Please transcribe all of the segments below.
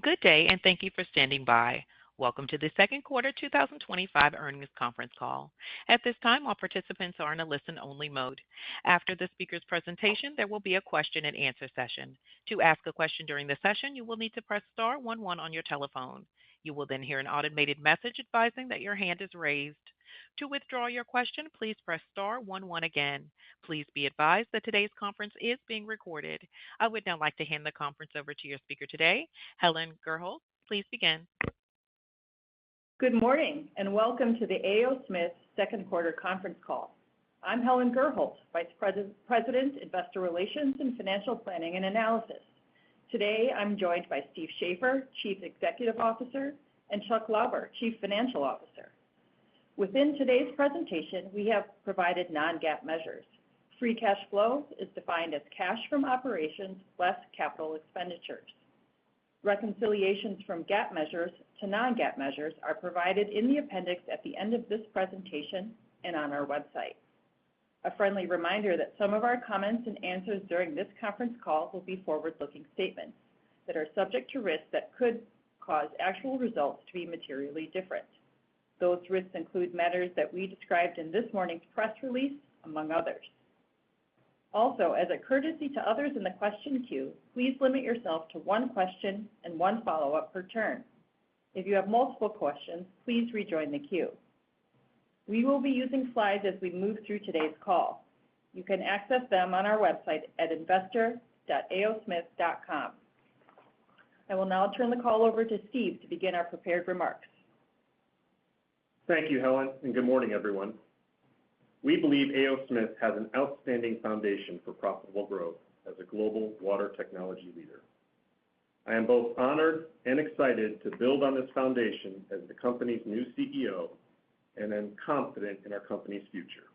Good day, and thank you for standing by. Welcome to the second quarter 2025 earnings conference call. At this time, all participants are in a listen-only mode. After the speaker's presentation, there will be a question-and-answer session. To ask a question during the session, you will need to press star 11 on your telephone. You will then hear an automated message advising that your hand is raised. To withdraw your question, please press star 11 again. Please be advised that today's conference is being recorded. I would now like to hand the conference over to your speaker today, Helen Gurholt. Please begin. Good morning and welcome to the A. O. Smith second quarter conference call. I'm Helen Gurholt, Vice President, Investor Relations and Financial Planning and Analysis. Today I'm joined by Steve Schaefer, Chief Executive Officer, and Chuck Lauber, Chief Financial Officer. Within today's presentation, we have provided non-GAAP measures. Free cash flow is defined as cash from operations less capital expenditures. Reconciliations from GAAP measures to non-GAAP measures are provided in the appendix at the end of this presentation and on our website. A friendly reminder that some of our comments and answers during this conference call will be forward-looking statements that are subject to risks that could cause actual results to be materially different. Those risks include matters that we described in this morning's press release, among others. Also, as a courtesy to others in the question queue, please limit yourself to one question and one follow-up per turn. If you have multiple questions, please rejoin the queue. We will be using slides as we move through today's call. You can access them on our website at investor.aosmith.com. I will now turn the call over to Steve to begin our prepared remarks. Thank you, Helen, and good morning, everyone. We believe A. O. Smith has an outstanding foundation for profitable growth as a global water technology leader. I am both honored and excited to build on this foundation as the company's new CEO, and am confident in our company's future.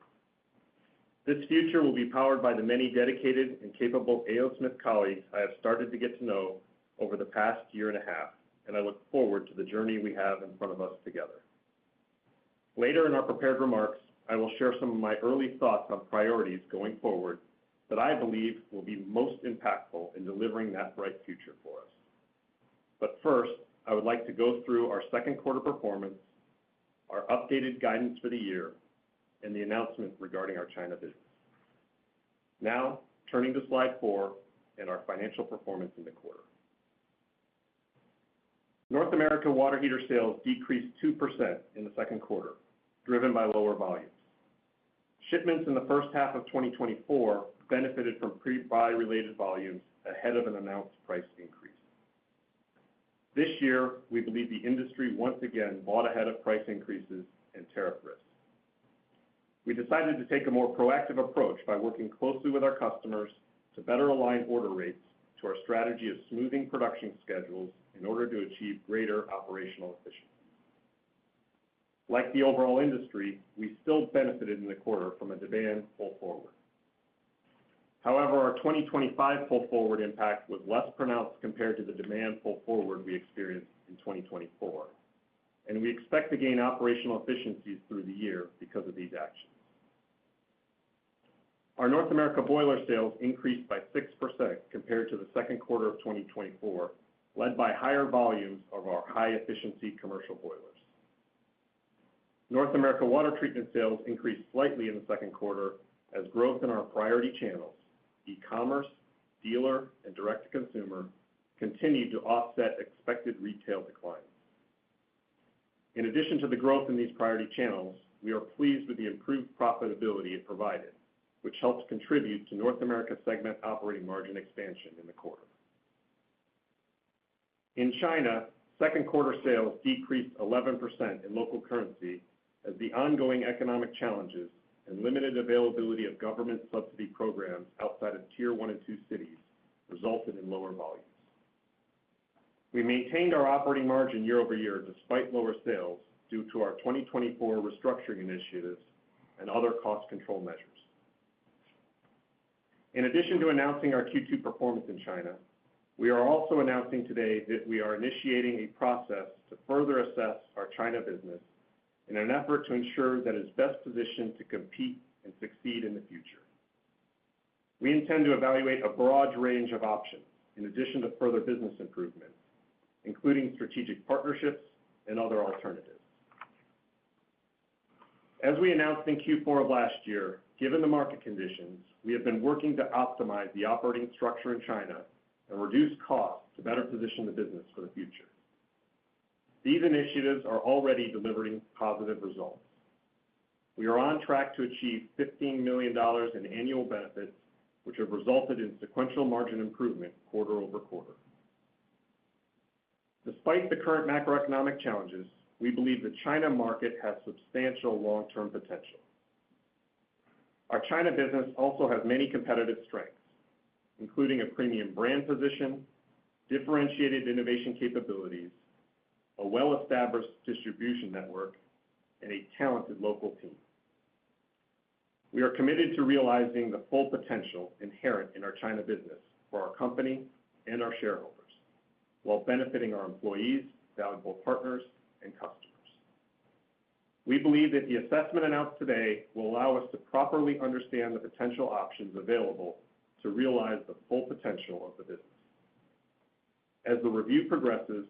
This future will be powered by the many dedicated and capable A. O. Smith colleagues I have started to get to know over the past year and a half, and I look forward to the journey we have in front of us together. Later in our prepared remarks, I will share some of my early thoughts on priorities going forward that I believe will be most impactful in delivering that bright future for us. But first, I would like to go through our second quarter performance, our updated guidance for the year, and the announcement regarding our China business. Now, turning to slide 4 and our financial performance in the quarter. North America water heater sales decreased 2% in the second quarter, driven by lower volumes. Shipments in the first half of 2024 benefited from pre-buy related volumes ahead of an announced price increase. This year, we believe the industry once again bought ahead of price increases and tariff risks. We decided to take a more proactive approach by working closely with our customers to better align order rates to our strategy of smoothing production schedules in order to achieve greater operational efficiency. Like the overall industry, we still benefited in the quarter from a demand pull forward. However, our 2025 pull forward impact was less pronounced compared to the demand pull forward we experienced in 2024, and we expect to gain operational efficiencies through the year because of these actions. Our North America boiler sales increased by 6% compared to the second quarter of 2024, led by higher volumes of our high-efficiency commercial boilers. North America water treatment sales increased slightly in the second quarter as growth in our priority channels, e-commerce, dealer, and direct-to-consumer, continued to offset expected retail declines. In addition to the growth in these priority channels, we are pleased with the improved profitability it provided, which helps contribute to North America segment operating margin expansion in the quarter. In China, second quarter sales decreased 11% in local currency as the ongoing economic challenges and limited availability of government subsidy programs outside of Tier 1 and 2 cities resulted in lower volumes. We maintained our operating margin year over year despite lower sales due to our 2024 restructuring initiatives and other cost control measures. In addition to announcing our Q2 performance in China, we are also announcing today that we are initiating a process to further assess our China business in an effort to ensure that it is best positioned to compete and succeed in the future. We intend to evaluate a broad range of options in addition to further business improvements including strategic partnerships and other alternatives. As we announced in Q4 of last year, given the market conditions, we have been working to optimize the operating structure in China and reduce costs to better position the business for the future. These initiatives are already delivering positive results. We are on track to achieve $15 million in annual benefits, which have resulted in sequential margin improvement quarter over quarter. Despite the current macroeconomic challenges, we believe the China market has substantial long-term potential. Our China business also has many competitive strengths, including a premium brand position, differentiated innovation capabilities, a well-established distribution network, and a talented local team. We are committed to realizing the full potential inherent in our China business for our company and our shareholders, while benefiting our employees, valuable partners, and customers. We believe that the assessment announced today will allow us to properly understand the potential options available to realize the full potential of the business. As the review progresses,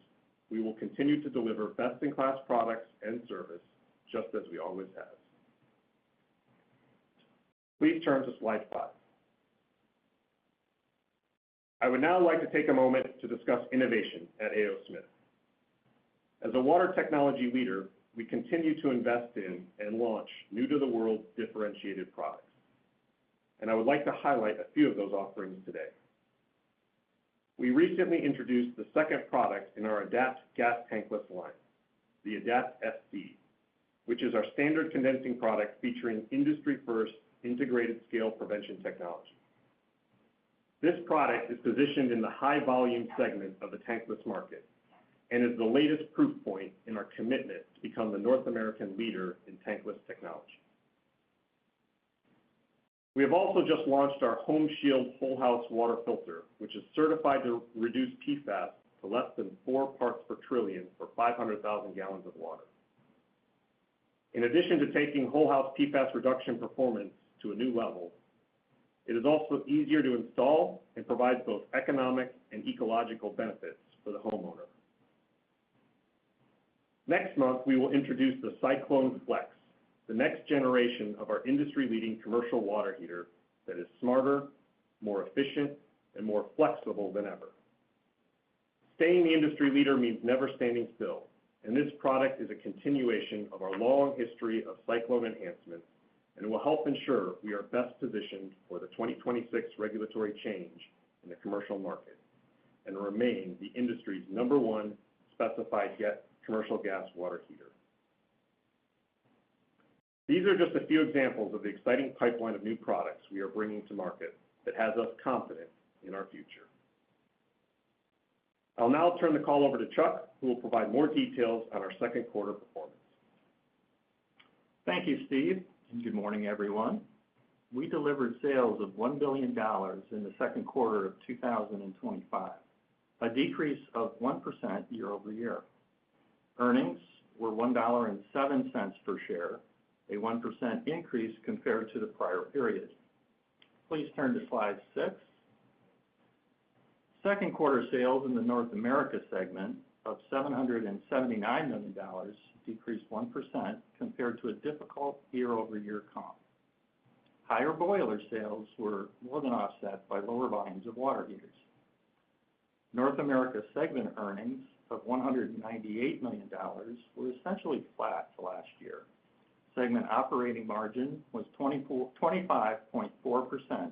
we will continue to deliver best-in-class products and service, just as we always have. Please turn to slide 5. I would now like to take a moment to discuss innovation at A.O. Smith. As a water technology leader, we continue to invest in and launch new-to-the-world differentiated products. And I would like to highlight a few of those offerings today. We recently introduced the second product in our Adapt gas tankless line, the Adapt SC, which is our standard condensing product featuring industry-first integrated scale prevention technology. This product is positioned in the high-volume segment of the tankless market and is the latest proof point in our commitment to become the North American leader in tankless technology. We have also just launched our Home Shield Whole House Water Filter, which is certified to reduce PFAS to less than 4 parts per trillion for 500,000 gallons of water. In addition to taking whole house PFAS reduction performance to a new level, it is also easier to install and provides both economic and ecological benefits for the homeowner. Next month, we will introduce the Cyclone Flex, the next generation of our industry-leading commercial water heater that is smarter, more efficient, and more flexible than ever. Staying the industry leader means never standing still, and this product is a continuation of our long history of cyclone enhancements and will help ensure we are best positioned for the 2026 regulatory change in the commercial market and remain the industry's #1 specified commercial gas water heater. These are just a few examples of the exciting pipeline of new products we are bringing to market that has us confident in our future. I'll now turn the call over to Chuck, who will provide more details on our second quarter performance. Thank you, Steve, and good morning, everyone. We delivered sales of $1 billion in the second quarter of 2025, a decrease of 1% year over year. Earnings were $1.07 per share, a 1% increase compared to the prior period. Please turn to slide 6. Second quarter sales in the North America segment of $779 million decreased 1% compared to a difficult year-over-year comp. Higher boiler sales were more than offset by lower volumes of water heaters. North America segment earnings of $198 million were essentially flat to last year. Segment operating margin was 25.4%,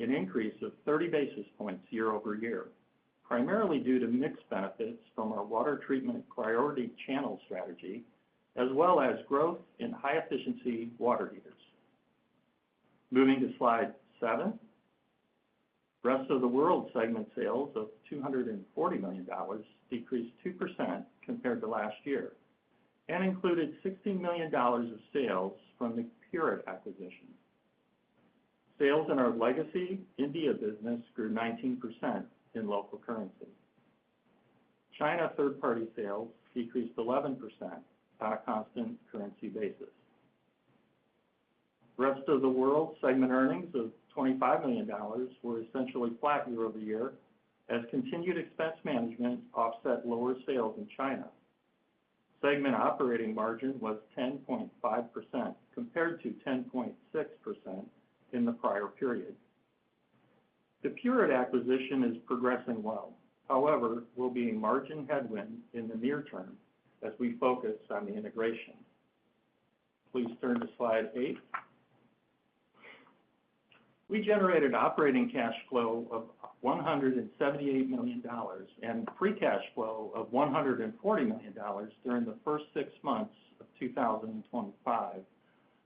an increase of 30 basis points year over year, primarily due to mixed benefits from our water treatment priority channel strategy, as well as growth in high-efficiency water heaters. Moving to slide 7, Rest of the World segment sales of $240 million decreased 2% compared to last year and included $16 million of sales from the Pureit acquisition. Sales in our legacy India business grew 19% in local currency. China third-party sales decreased 11% on a constant currency basis. Rest of the World segment earnings of $25 million were essentially flat year over year, as continued expense management offset lower sales in China. Segment operating margin was 10.5% compared to 10.6% in the prior period. The Pureit acquisition is progressing well. However, will be a margin headwind in the near term as we focus on the integration. Please turn to slide 8. We generated operating cash flow of $178 million and free cash flow of $140 million during the first 6 months of 2025,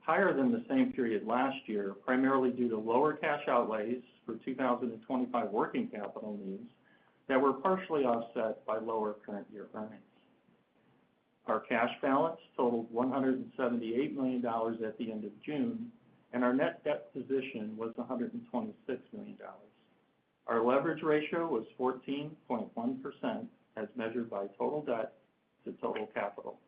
higher than the same period last year, primarily due to lower cash outlays for 2025 working capital needs that were partially offset by lower current year earnings. Our cash balance totaled $178 million at the end of June, and our net debt position was $126 million. Our leverage ratio was 14.1% as measured by total debt to total capital.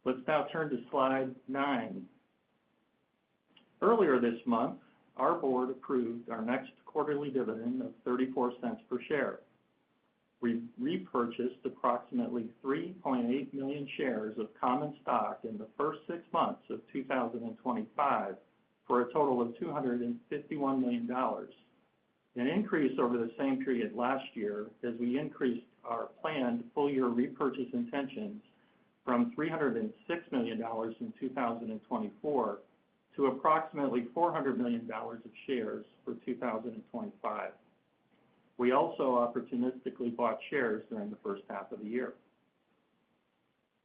Let's now turn to slide 9. Earlier this month, our board approved our next quarterly dividend of 34 cents per share. We repurchased approximately 3.8 million shares of common stock in the first 6 months of 2025 for a total of $251 million, an increase over the same period last year as we increased our planned full-year repurchase intentions from $306 million in 2024 to approximately $400 million of shares for 2025. We also opportunistically bought shares during the first half of the year.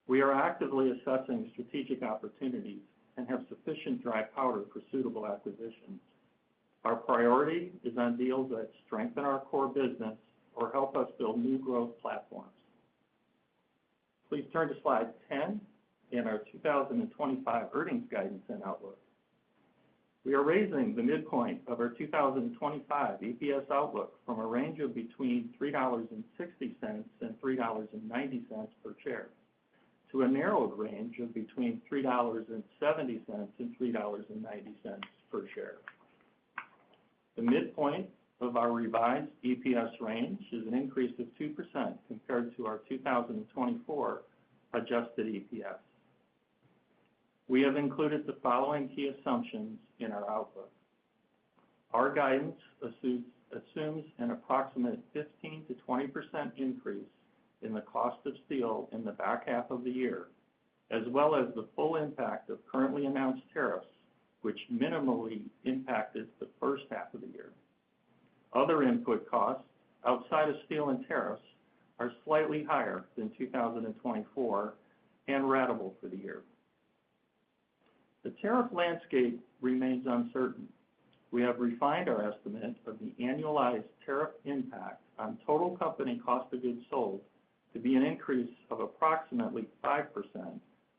We are actively assessing strategic opportunities and have sufficient dry powder for suitable acquisitions. Our priority is on deals that strengthen our core business or help us build new growth platforms. Please turn to slide 10 in our 2025 earnings guidance and outlook. We are raising the midpoint of our 2025 EPS outlook from a range of between $3.60 and $3.90 per share to a narrowed range of between $3.70 and $3.90 per share. The midpoint of our revised EPS range is an increase of 2% compared to our 2024 adjusted EPS. We have included the following key assumptions in our outlook. Our guidance assumes an approximate 15 to 20% increase in the cost of steel in the back half of the year, as well as the full impact of currently announced tariffs, which minimally impacted the first half of the year. Other input costs outside of steel and tariffs are slightly higher than 2024 and ratable for the year. The tariff landscape remains uncertain. We have refined our estimate of the annualized tariff impact on total company cost of goods sold to be an increase of approximately 5%,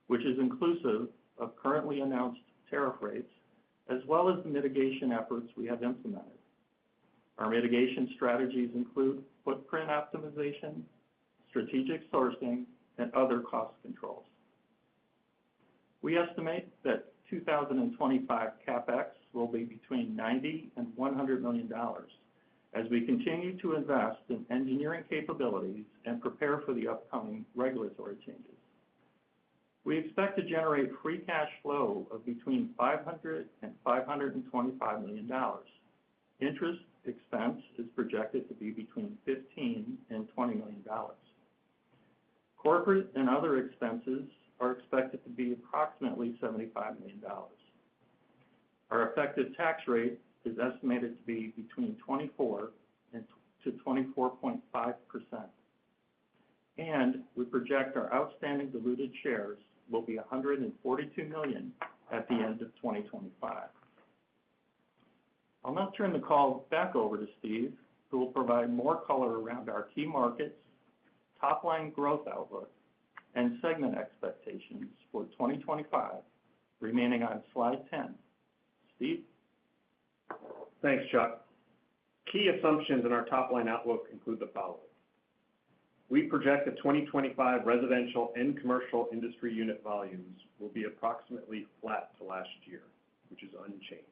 which is inclusive of currently announced tariff rates, as well as the mitigation efforts we have implemented. Our mitigation strategies include footprint optimization, strategic sourcing, and other cost controls. We estimate that 2025 CapEx will be between $90 and $100 million as we continue to invest in engineering capabilities and prepare for the upcoming regulatory changes. We expect to generate free cash flow of between $500 and $525 million. Interest expense is projected to be between $15 and $20 million. Corporate and other expenses are expected to be approximately $75 million. Our effective tax rate is estimated to be between 24 to 24.5%. And we project our outstanding diluted shares will be 142 million at the end of 2025. I'll now turn the call back over to Steve, who will provide more color around our key markets, top-line growth outlook, and segment expectations for 2025, remaining on slide 10. Steve? Thanks, Chuck. Key assumptions in our top-line outlook include the following. We project that 2025 residential and commercial industry unit volumes will be approximately flat to last year, which is unchanged.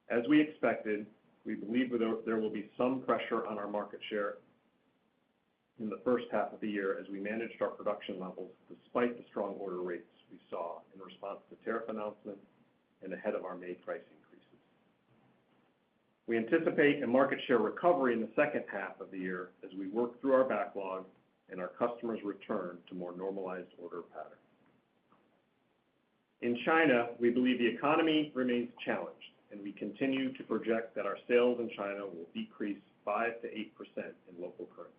As we expected, we believe there will be some pressure on our market share in the first half of the year as we managed our production levels despite the strong order rates we saw in response to tariff announcements and ahead of our May price increases. We anticipate a market share recovery in the second half of the year as we work through our backlog and our customers return to more normalized order patterns. In China, we believe the economy remains challenged, and we continue to project that our sales in China will decrease 5 to 8% in local currency.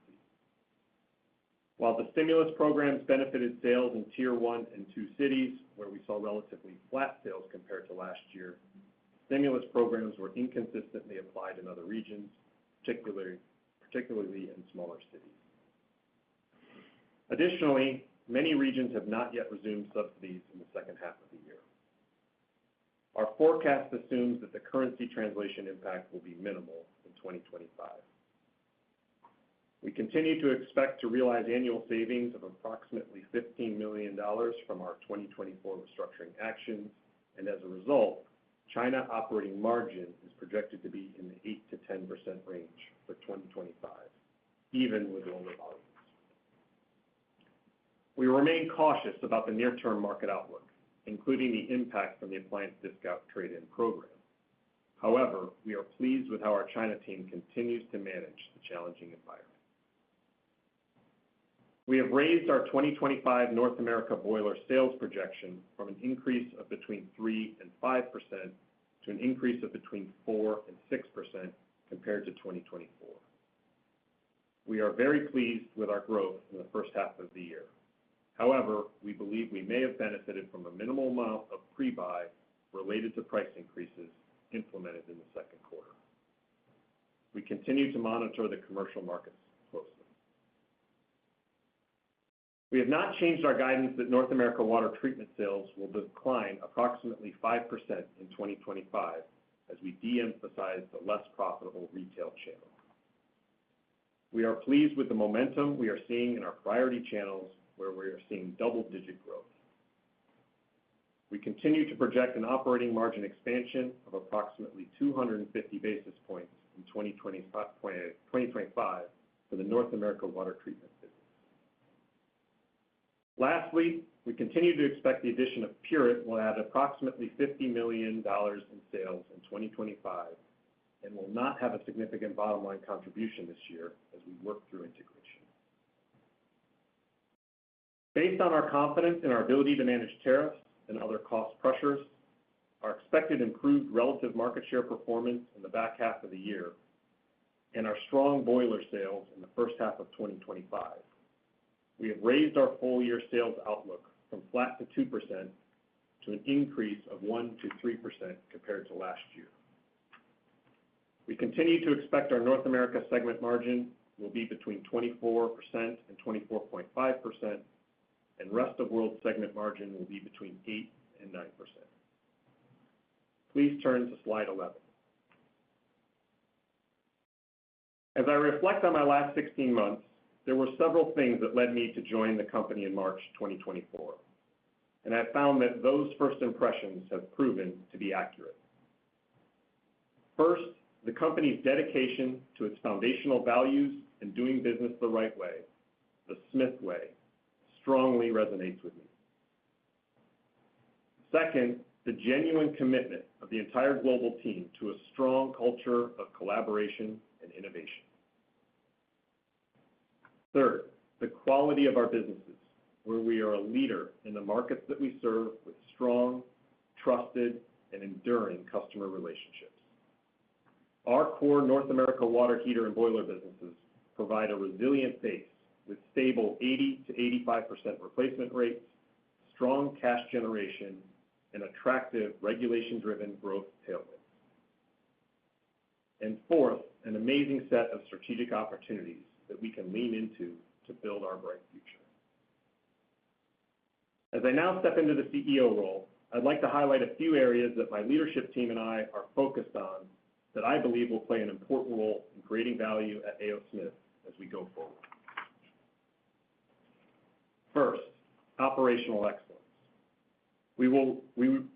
While the stimulus programs benefited sales in Tier 1 and 2 cities, where we saw relatively flat sales compared to last year, stimulus programs were inconsistently applied in other regions, particularly in smaller cities. Additionally, many regions have not yet resumed subsidies in the second half of the year. Our forecast assumes that the currency translation impact will be minimal in 2025. We continue to expect to realize annual savings of approximately $15 million from our 2024 restructuring actions, and as a result, China operating margin is projected to be in the 8 to 10% range for 2025, even with lower volumes. We remain cautious about the near-term market outlook, including the impact from the appliance discount trade-in program. However, we are pleased with how our China team continues to manage the challenging environment. We have raised our 2025 North America boiler sales projection from an increase of between 3 and 5% to an increase of between 4 and 6% compared to 2024. We are very pleased with our growth in the first half of the year. However, we believe we may have benefited from a minimal amount of pre-buy related to price increases implemented in the second quarter. We continue to monitor the commercial markets closely. We have not changed our guidance that North America water treatment sales will decline approximately 5% in 2025 as we de-emphasize the less profitable retail channel. We are pleased with the momentum we are seeing in our priority channels where we are seeing double-digit growth. We continue to project an operating margin expansion of approximately 250 basis points in 2025 for the North America water treatment business. Lastly, we continue to expect the addition of Pureit will add approximately $50 million in sales in 2025 and will not have a significant bottom line contribution this year as we work through integration. Based on our confidence in our ability to manage tariffs and other cost pressures, our expected improved relative market share performance in the back half of the year, and our strong boiler sales in the first half of 2025, we have raised our full-year sales outlook from flat to 2% to an increase of 1 to 3% compared to last year. We continue to expect our North America segment margin will be between 24% and 24.5%, and rest of world segment margin will be between 8 and 9%. Please turn to slide 11. As I reflect on my last 16 months, there were several things that led me to join the company in March 2024, and I found that those first impressions have proven to be accurate. First, the company's dedication to its foundational values and doing business the right way, the Smith way, strongly resonates with me. Second, the genuine commitment of the entire global team to a strong culture of collaboration and innovation. Third, the quality of our businesses, where we are a leader in the markets that we serve with strong, trusted, and enduring customer relationships. Our core North America water heater and boiler businesses provide a resilient base with stable 80 to 85% replacement rates, strong cash generation, and attractive regulation-driven growth tailwinds. And fourth, an amazing set of strategic opportunities that we can lean into to build our bright future. As I now step into the CEO role, I'd like to highlight a few areas that my leadership team and I are focused on that I believe will play an important role in creating value at A.O. Smith as we go forward. First, operational excellence. We will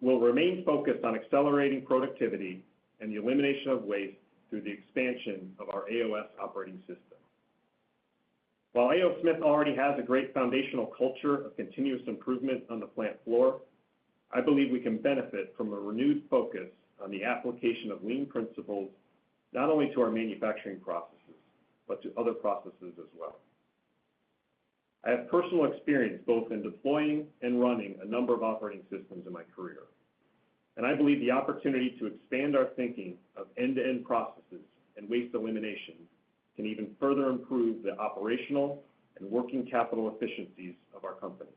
remain focused on accelerating productivity and the elimination of waste through the expansion of our AOS operating system. While A.O. Smith already has a great foundational culture of continuous improvement on the plant floor, I believe we can benefit from a renewed focus on the application of lean principles, not only to our manufacturing processes, but to other processes as well. I have personal experience both in deploying and running a number of operating systems in my career, and I believe the opportunity to expand our thinking of end-to-end processes and waste elimination can even further improve the operational and working capital efficiencies of our company.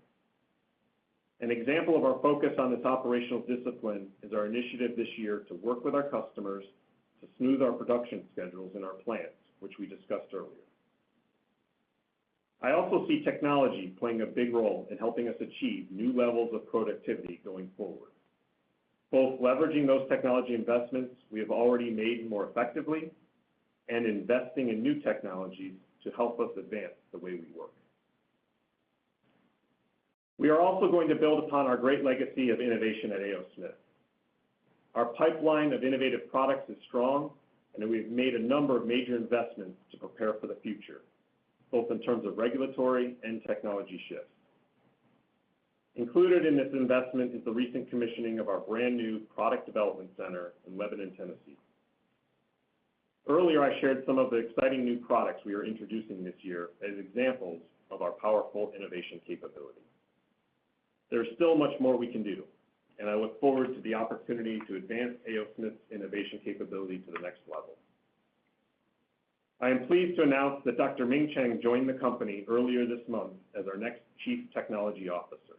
An example of our focus on this operational discipline is our initiative this year to work with our customers to smooth our production schedules in our plants, which we discussed earlier. I also see technology playing a big role in helping us achieve new levels of productivity going forward, both leveraging those technology investments we have already made more effectively and investing in new technologies to help us advance the way we work. We are also going to build upon our great legacy of innovation at A.O. Smith. Our pipeline of innovative products is strong, and we've made a number of major investments to prepare for the future, both in terms of regulatory and technology shifts. Included in this investment is the recent commissioning of our brand new Product Development Center in Lebanon, Tennessee. Earlier, I shared some of the exciting new products we are introducing this year as examples of our powerful innovation capability. There's still much more we can do, and I look forward to the opportunity to advance A.O. Smith's innovation capability to the next level. I am pleased to announce that Dr. Ming Cheng joined the company earlier this month as our next Chief Technology Officer.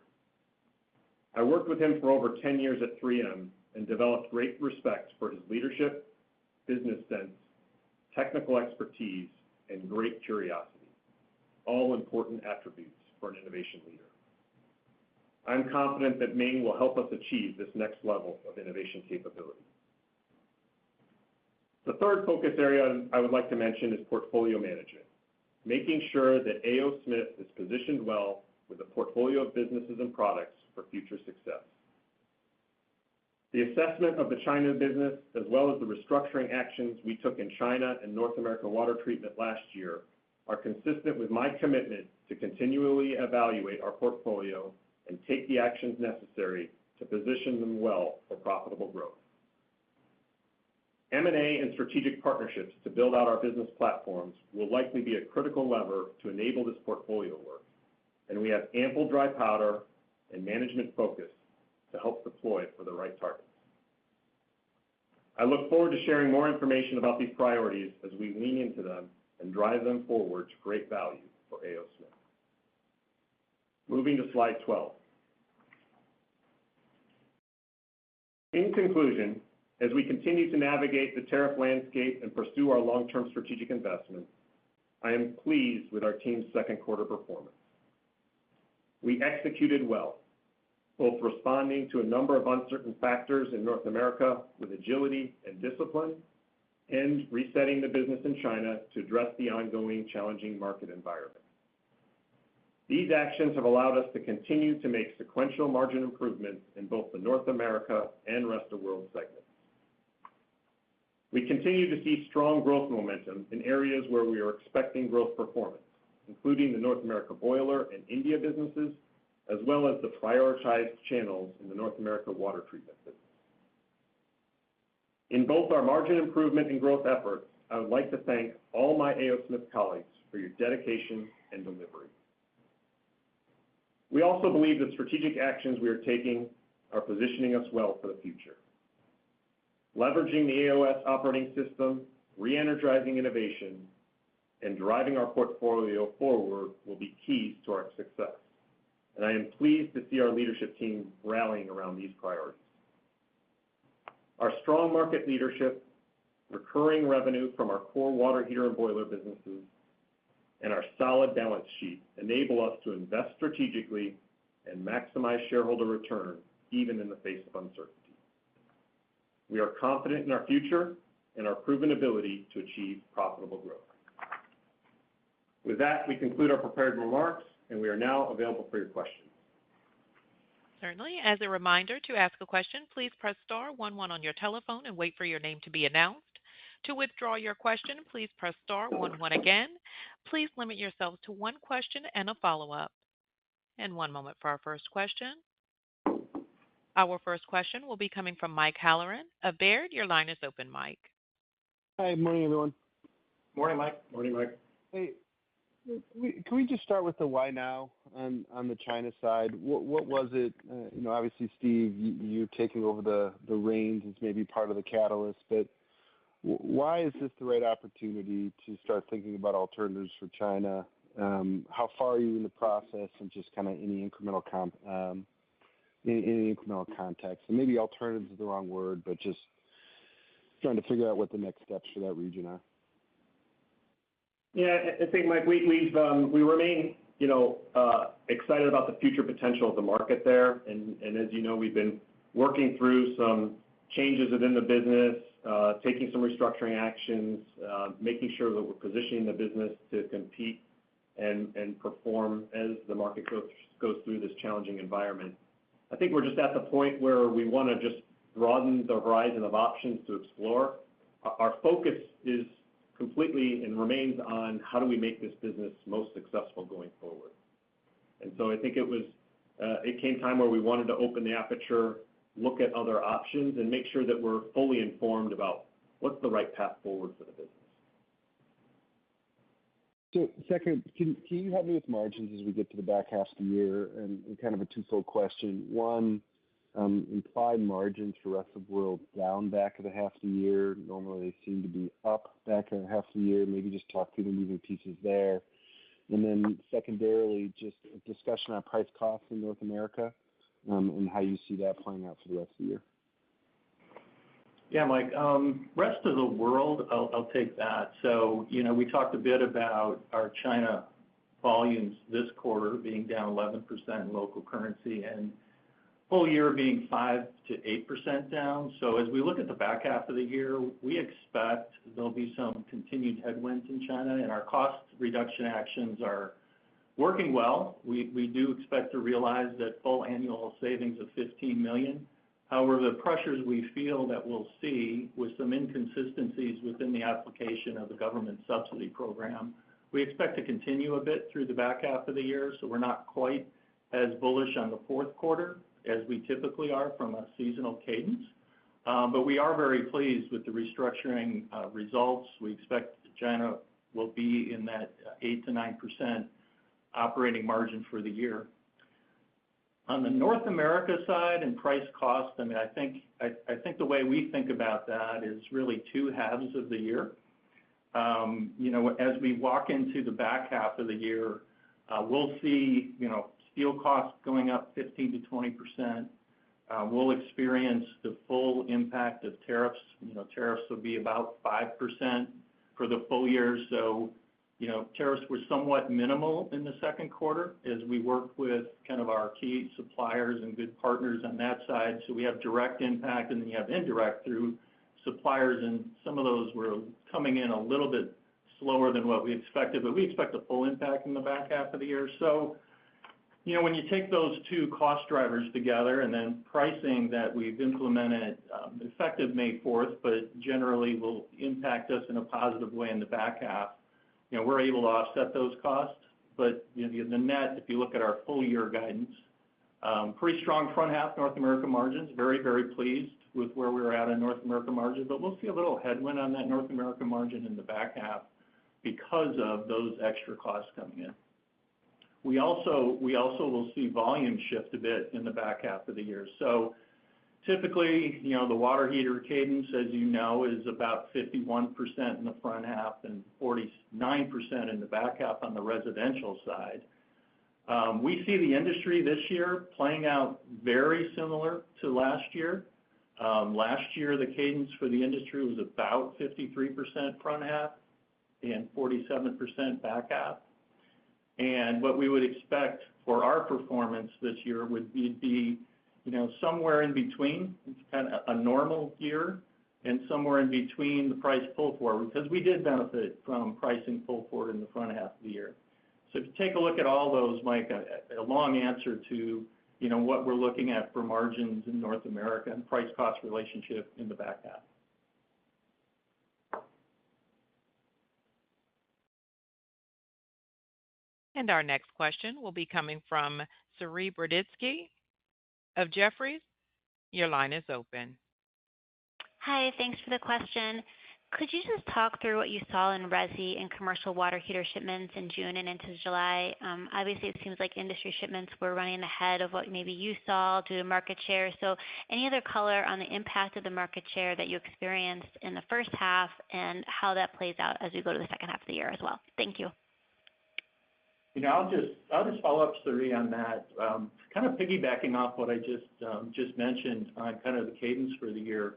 I worked with him for over 10 years at 3M and developed great respect for his leadership, business sense, technical expertise, and great curiosity, all important attributes for an innovation leader. I'm confident that Ming will help us achieve this next level of innovation capability. The third focus area I would like to mention is portfolio management, making sure that A.O. Smith is positioned well with a portfolio of businesses and products for future success. The assessment of the China business, as well as the restructuring actions we took in China and North America water treatment last year, are consistent with my commitment to continually evaluate our portfolio and take the actions necessary to position them well for profitable growth. M&A and strategic partnerships to build out our business platforms will likely be a critical lever to enable this portfolio work, and we have ample dry powder and management focus to help deploy for the right targets. I look forward to sharing more information about these priorities as we lean into them and drive them forward to great value for A.O. Smith. Moving to slide 12. In conclusion, as we continue to navigate the tariff landscape and pursue our long-term strategic investments, I am pleased with our team's second quarter performance. We executed well, both responding to a number of uncertain factors in North America with agility and discipline, and resetting the business in China to address the ongoing challenging market environment. These actions have allowed us to continue to make sequential margin improvements in both the North America and Rest of World segments. We continue to see strong growth momentum in areas where we are expecting growth performance, including the North America boiler and India businesses, as well as the prioritized channels in the North America water treatment business. In both our margin improvement and growth efforts, I would like to thank all my A.O. Smith colleagues for your dedication and delivery. We also believe that strategic actions we are taking are positioning us well for the future. Leveraging the AOS operating system, re-energizing innovation, and driving our portfolio forward will be keys to our success. And I am pleased to see our leadership team rallying around these priorities. Our strong market leadership, recurring revenue from our core water heater and boiler businesses, and our solid balance sheet enable us to invest strategically and maximize shareholder return even in the face of uncertainty. We are confident in our future and our proven ability to achieve profitable growth. With that, we conclude our prepared remarks, and we are now available for your questions. Certainly. As a reminder, to ask a question, please press star 11 on your telephone and wait for your name to be announced. To withdraw your question, please press star 11 again. Please limit yourselves to one question and a follow-up. And one moment for our first question. Our first question will be coming from Mike Halloran of Baird. Your line is open, Mike. Hi, good morning, everyone. Morning, Mike. Morning, Mike. Hey, can we just start with the why now on the China side? What was it? Obviously, Steve, you taking over the reins is maybe part of the catalyst, but why is this the right opportunity to start thinking about alternatives for China? How far are you in the process, and just kind of any incremental context? And maybe alternatives is the wrong word, but just trying to figure out what the next steps for that region are. Yeah, I think, Mike, we remain, excited about the future potential of the market there. And as you know, we've been working through some changes within the business, taking some restructuring actions, making sure that we're positioning the business to compete and perform as the market goes through this challenging environment. I think we're just at the point where we want to just broaden the horizon of options to explore. Our focus is completely and remains on how do we make this business most successful going forward. And so I think it came time where we wanted to open the aperture, look at other options, and make sure that we're fully informed about what's the right path forward for the business. So second, can you help me with margins as we get to the back half of the year? And kind of a twofold question. One, implied margins for rest of world down back of the half of the year. Normally they seem to be up back of the half of the year. Maybe just talk through the moving pieces there. And then secondarily, just a discussion on price costs in North America and how you see that playing out for the rest of the year. Yeah, Mike. Rest of the world, I'll take that. So, we talked a bit about our China volumes this quarter being down 11% in local currency and full year being 5 to 8% down. So as we look at the back half of the year, we expect there'll be some continued headwinds in China, and our cost reduction actions are working well. We do expect to realize that full annual savings of $15 million. However, the pressures we feel that we'll see with some inconsistencies within the application of the government subsidy program, we expect to continue a bit through the back half of the year, so we're not quite as bullish on the fourth quarter as we typically are from a seasonal cadence. But we are very pleased with the restructuring results. We expect China will be in that 8 to 9% operating margin for the year. On the North America side and price cost, I think the way we think about that is really two halves of the year. As we walk into the back half of the year, we'll see, steel costs going up 15 to 20%. We'll experience the full impact of tariffs. Tariffs will be about 5% for the full year. So, tariffs were somewhat minimal in the second quarter as we worked with kind of our key suppliers and good partners on that side. So we have direct impact, and then you have indirect through suppliers, and some of those were coming in a little bit slower than what we expected, but we expect a full impact in the back half of the year. So, when you take those two cost drivers together and then pricing that we've implemented effective May 4th, but generally will impact us in a positive way in the back half, we're able to offset those costs. But the net, if you look at our full year guidance, pretty strong front half North America margins, very, very pleased with where we're at in North America margins, but we'll see a little headwind on that North America margin in the back half because of those extra costs coming in. We also will see volume shift a bit in the back half of the year. So typically, the water heater cadence, as you know, is about 51% in the front half and 49% in the back half on the residential side. We see the industry this year playing out very similar to last year. Last year, the cadence for the industry was about 53% front half and 47% back half. And what we would expect for our performance this year would be somewhere in between, kind of a normal year, and somewhere in between the price pull forward, because we did benefit from pricing pull forward in the front half of the year. So if you take a look at all those, Mike, a long answer to what we're looking at for margins in North America and price cost relationship in the back half. And our next question will be coming from Saree Broditsky of Jefferies. Your line is open. Hi, thanks for the question. Could you just talk through what you saw in resi and commercial water heater shipments in June and into July? Obviously, it seems like industry shipments were running ahead of what maybe you saw due to market share. So any other color on the impact of the market share that you experienced in the first half and how that plays out as we go to the second half of the year as well? Thank you. I'll just follow up, Sari, on that. Kind of piggybacking off what I just mentioned on kind of the cadence for the year.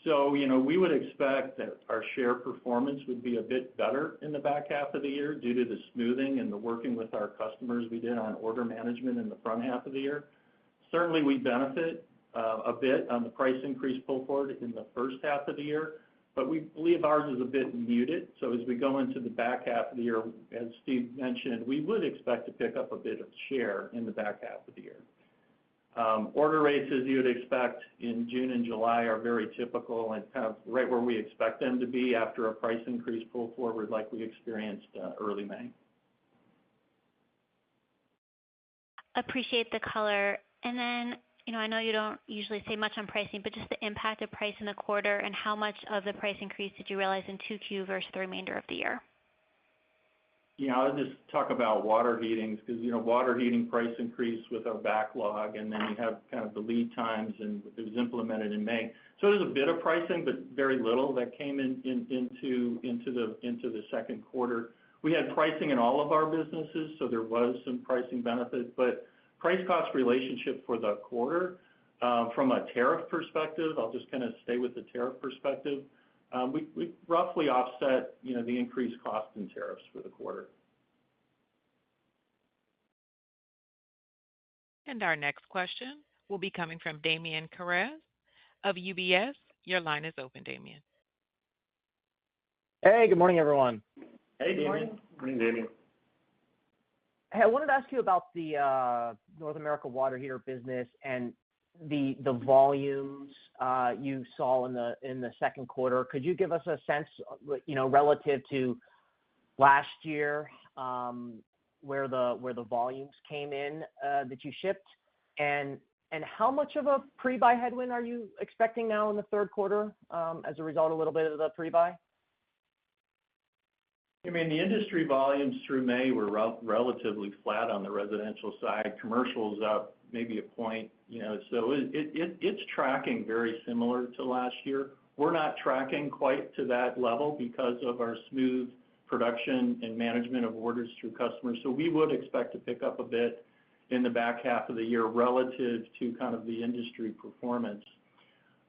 So, we would expect that our share performance would be a bit better in the back half of the year due to the smoothing and the working with our customers we did on order management in the front half of the year. Certainly, we benefit a bit on the price increase pull forward in the first half of the year, but we believe ours is a bit muted. So as we go into the back half of the year, as Steve mentioned, we would expect to pick up a bit of share in the back half of the year. Order rates, as you would expect, in June and July are very typical and kind of right where we expect them to be after a price increase pull forward like we experienced early May. Appreciate the color. And then, I know you don't usually say much on pricing, but just the impact of price in the quarter and how much of the price increase did you realize in 2Q versus the remainder of the year? I'll just talk about water heatings because, water heating price increase with our backlog, and then you have kind of the lead times, and it was implemented in May. So there's a bit of pricing, but very little that came into the second quarter. We had pricing in all of our businesses, so there was some pricing benefit, but price-cost relationship for the quarter, from a tariff perspective, I'll just kind of stay with the tariff perspective, we roughly offset, the increased cost in tariffs for the quarter. And our next question will be coming from Damian Karas of UBS. Your line is open, Damian. Hey, good morning, everyone. Hey, Damian. Good morning, Damian. Hey, I wanted to ask you about the North America water heater business and the volumes you saw in the second quarter. Could you give us a sense, relative to last year, where the volumes came in that you shipped, and how much of a pre-buy headwind are you expecting now in the third quarter as a result of a little bit of the pre-buy? The industry volumes through May were relatively flat on the residential side. Commercial's up maybe a point, so it's tracking very similar to last year. We're not tracking quite to that level because of our smooth production and management of orders through customers. So we would expect to pick up a bit in the back half of the year relative to kind of the industry performance.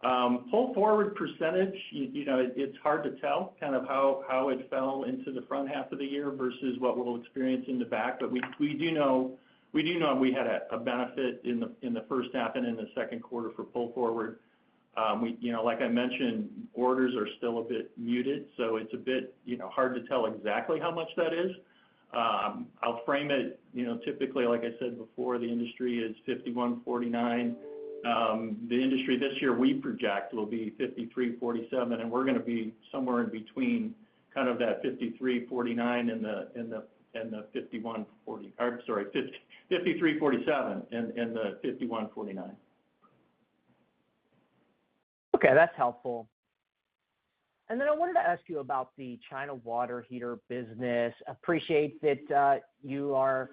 Pull forward percentage, it's hard to tell kind of how it fell into the front half of the year versus what we'll experience in the back. But we do know we had a benefit in the first half and in the second quarter for pull forward. Like I mentioned, orders are still a bit muted, so it's a bit hard to tell exactly how much that is. I'll frame it, typically, like I said before, the industry is 51-49. The industry this year we project will be 53-47, and we're going to be somewhere in between kind of that 53-49 and the 51-40. Or sorry, 53-47 and the 51-49. Okay, that's helpful. And then I wanted to ask you about the China water heater business. Appreciate that you are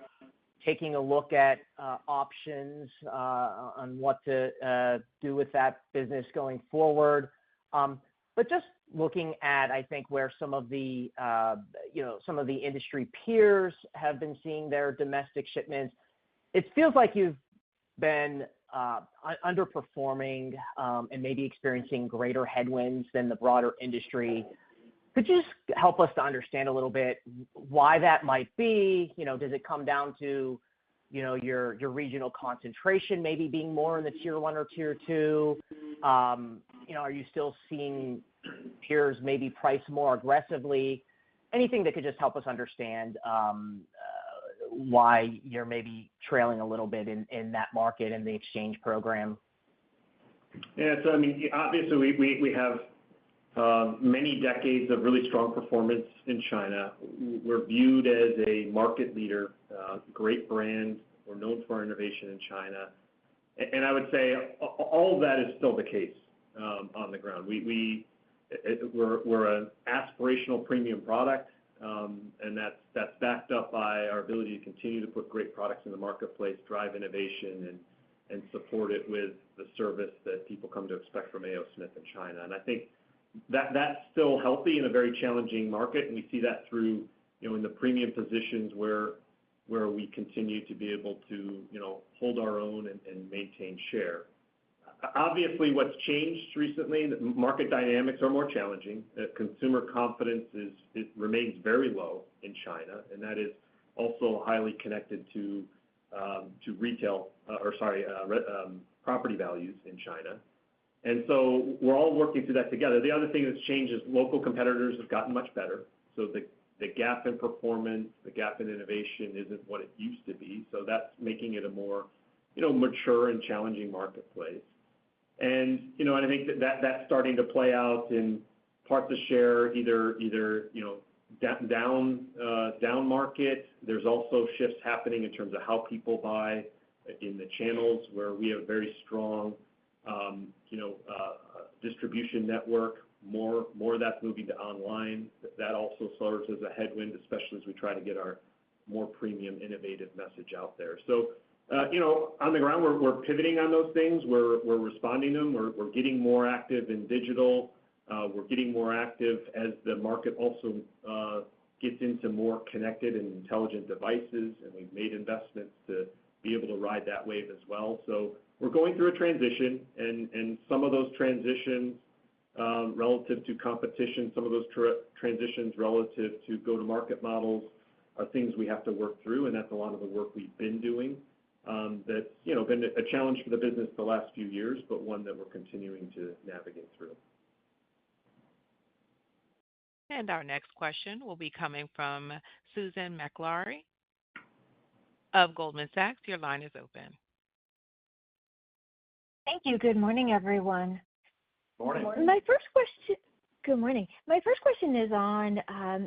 taking a look at options on what to do with that business going forward. But just looking at, I think, where some of the industry peers have been seeing their domestic shipments, it feels like you've been underperforming and maybe experiencing greater headwinds than the broader industry. Could you just help us to understand a little bit why that might be? Does it come down to, your regional concentration maybe being more in the tier 1 or tier 2? Are you still seeing peers maybe price more aggressively? Anything that could just help us understand why you're maybe trailing a little bit in that market and the exchange program? Yeah, so obviously we have many decades of really strong performance in China. We're viewed as a market leader, great brand. We're known for our innovation in China. And I would say all of that is still the case on the ground. We're an aspirational premium product, and that's backed up by our ability to continue to put great products in the marketplace, drive innovation, and support it with the service that people come to expect from A.O. Smith in China. And I think that's still healthy in a very challenging market, and we see that through, in the premium positions where we continue to be able to, hold our own and maintain share. Obviously, what's changed recently, the market dynamics are more challenging. Consumer confidence remains very low in China, and that is also highly connected to property values in China. And so we're all working through that together. The other thing that's changed is local competitors have gotten much better. So the gap in performance, the gap in innovation isn't what it used to be. So that's making it a more, mature and challenging marketplace. And, and I think that's starting to play out in parts of share, either down market. There's also shifts happening in terms of how people buy in the channels where we have very strong, distribution network. More of that's moving to online. That also serves as a headwind, especially as we try to get our more premium, innovative message out there. So, on the ground, we're pivoting on those things. We're responding to them. We're getting more active in digital. We're getting more active as the market also gets into more connected and intelligent devices, and we've made investments to be able to ride that wave as well. So we're going through a transition, and some of those transitions relative to competition, some of those transitions relative to go-to-market models are things we have to work through, and that's a lot of the work we've been doing. That's been a challenge for the business the last few years, but one that we're continuing to navigate through. And our next question will be coming from Susan Maklari of Goldman Sachs. Your line is open. Thank you. Good morning, everyone. Morning. Good morning. My first question is on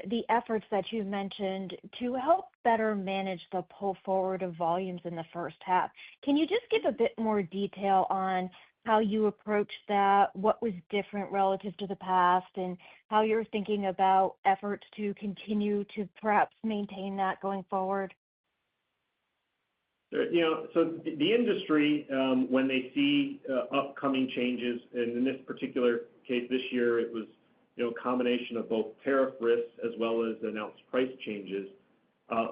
the efforts that you mentioned to help better manage the pull forward of volumes in the first half. Can you just give a bit more detail on how you approached that, what was different relative to the past, and how you're thinking about efforts to continue to perhaps maintain that going forward? So the industry, when they see upcoming changes, and in this particular case this year, it was a combination of both tariff risks as well as announced price changes,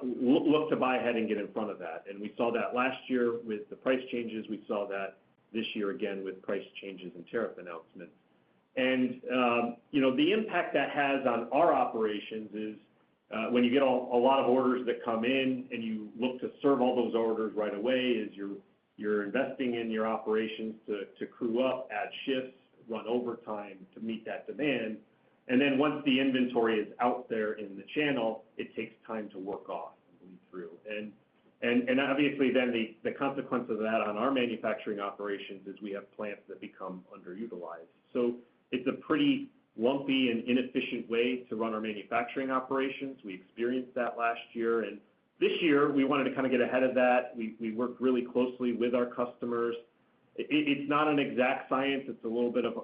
look to buy ahead and get in front of that. And we saw that last year with the price changes. We saw that this year again with price changes and tariff announcements. And the impact that has on our operations is when you get a lot of orders that come in and you look to serve all those orders right away, is you're investing in your operations to crew up, add shifts, run overtime to meet that demand. And then once the inventory is out there in the channel, it takes time to work off and bleed through. And obviously then the consequence of that on our manufacturing operations is we have plants that become underutilized. So it's a pretty lumpy and inefficient way to run our manufacturing operations. We experienced that last year, and this year we wanted to kind of get ahead of that. We worked really closely with our customers. It's not an exact science. It's a little bit of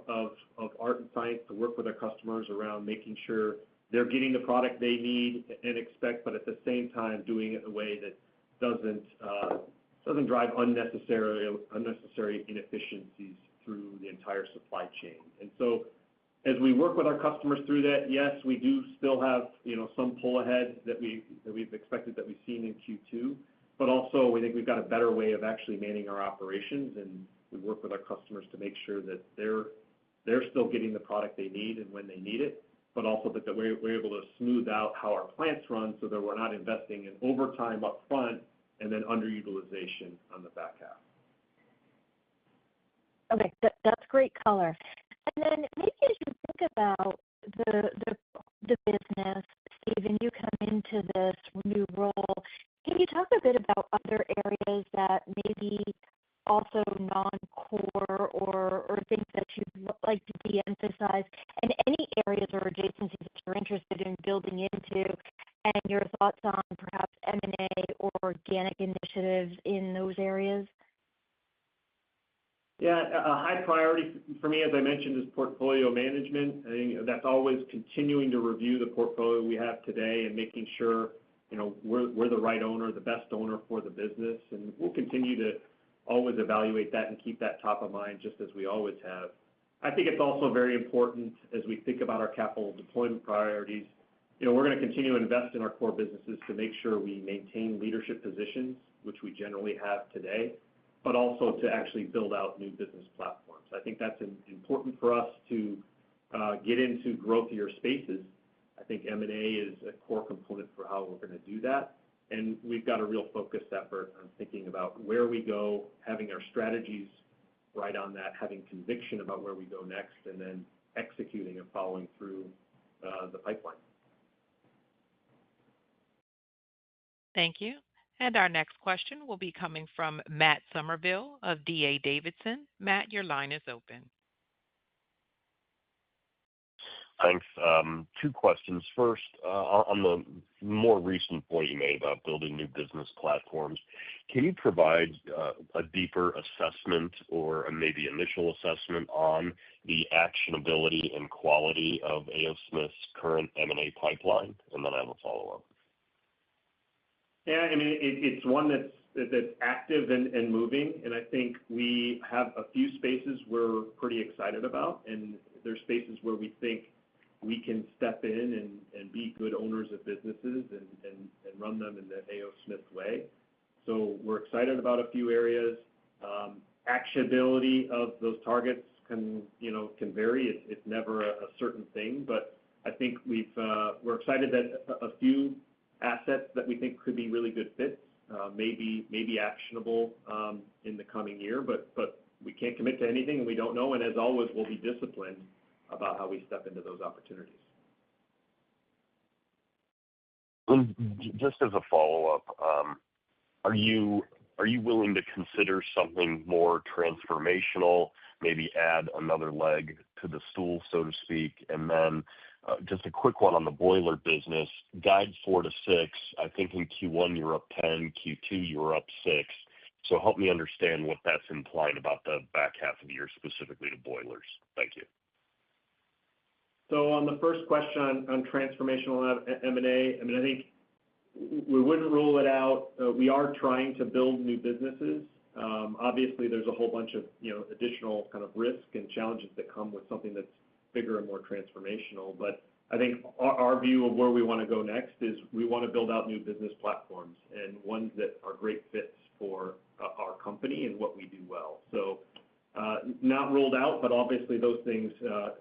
art and science to work with our customers around making sure they're getting the product they need and expect, but at the same time doing it in a way that doesn't drive unnecessary inefficiencies through the entire supply chain. And so as we work with our customers through that, yes, we do still have some pull ahead that we've expected that we've seen in Q2, but also we think we've got a better way of actually managing our operations, and we work with our customers to make sure that they're still getting the product they need and when they need it, but also that we're able to smooth out how our plants run so that we're not investing in overtime up front and then underutilization on the back half. Okay, that's great color. And then maybe as you think about the business, Stephen, you come into this new role. Can you talk a bit about other areas that maybe also non-core or things that you'd like to de-emphasize, and any areas or adjacencies that you're interested in building into, and your thoughts on perhaps M&A or organic initiatives in those areas? Yeah, a high priority for me, as I mentioned, is portfolio management. I think that's always continuing to review the portfolio we have today and making sure, we're the right owner, the best owner for the business. And we'll continue to always evaluate that and keep that top of mind, just as we always have. I think it's also very important as we think about our capital deployment priorities. We're going to continue to invest in our core businesses to make sure we maintain leadership positions, which we generally have today, but also to actually build out new business platforms. I think that's important for us to get into growthier spaces. I think M&A is a core component for how we're going to do that. And we've got a real focused effort on thinking about where we go, having our strategies right on that, having conviction about where we go next, and then executing and following through the pipeline. Thank you. And our next question will be coming from Matt Summerville of D.A. Davidson. Matt, your line is open. Thanks. Two questions. First, on the more recent point you made about building new business platforms, can you provide a deeper assessment or maybe initial assessment on the actionability and quality of A.O. Smith's current M&A pipeline? And then I have a follow-up. Yeah, I mean, it's one that's active and moving, and I think we have a few spaces we're pretty excited about, and there's spaces where we think we can step in and be good owners of businesses and run them in the A.O. Smith way. So we're excited about a few areas. Actionability of those targets can vary. It's never a certain thing, but I think we're excited that a few assets that we think could be really good fits may be actionable in the coming year, but we can't commit to anything, and we don't know. And as always, we'll be disciplined about how we step into those opportunities. Just as a follow-up, are you willing to consider something more transformational, maybe add another leg to the stool, so to speak? And then just a quick one on the boiler business. Guide 4 to 6. I think in Q1 you're up 10, Q2 you're up 6. So help me understand what that's implying about the back half of the year, specifically to boilers. Thank you. So on the first question on transformational M&A, I mean, I think we wouldn't rule it out. We are trying to build new businesses. Obviously, there's a whole bunch of additional kind of risk and challenges that come with something that's bigger and more transformational. But I think our view of where we want to go next is we want to build out new business platforms and ones that are great fits for our company and what we do well. So not ruled out, but obviously those things